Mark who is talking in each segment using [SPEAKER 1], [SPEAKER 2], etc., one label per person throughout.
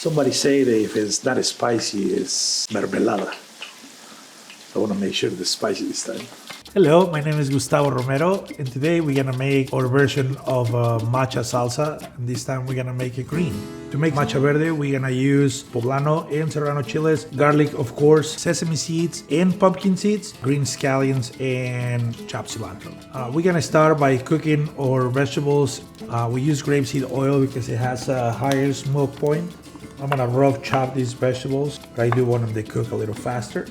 [SPEAKER 1] Somebody say that if it's not spicy, it's mermelada. So I want to make sure it's spicy this time. Hello, my name is Gustavo Romero, and today we're gonna make our version of matcha salsa, and this time we're gonna make it green. To make Macha Verde, we're gonna use poblano and serrano chiles, garlic of course, sesame seeds and pumpkin seeds, green scallions, and chopped cilantro. We're gonna start by cooking our vegetables. We use grapeseed oil because it has a higher smoke point. I'm gonna rough chop these vegetables, but I do want them to cook a little faster.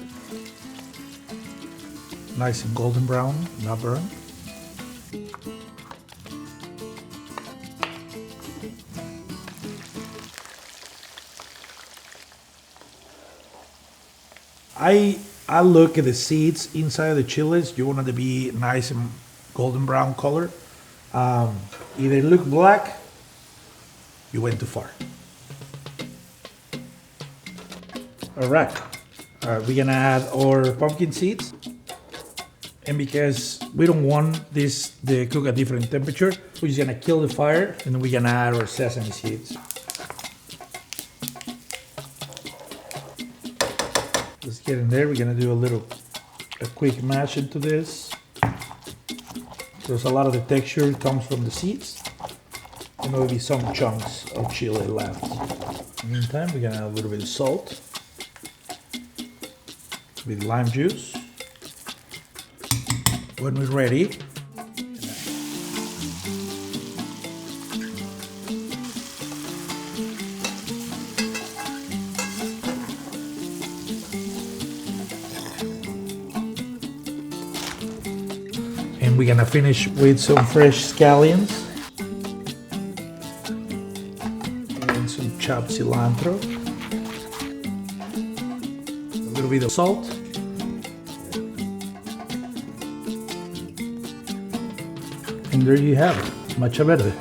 [SPEAKER 1] Nice and golden brown, not burned. I look at the seeds inside of the chiles. You want it to be nice and golden brown color. If they look black, you went too far. All right, we're gonna add our pumpkin seeds. And because we don't want this to cook at different temperature, we're just gonna kill the fire and then we're gonna add our sesame seeds. Let's get in there. We're gonna do a quick mash into this. There's a lot of the texture comes from the seeds. And there will be some chunks of chili left. In the meantime, we're gonna add a little bit of salt with lime juice. When we're ready, and we're gonna finish with some fresh scallions and some chopped cilantro, a little bit of salt. And there you have it, Macha Verde.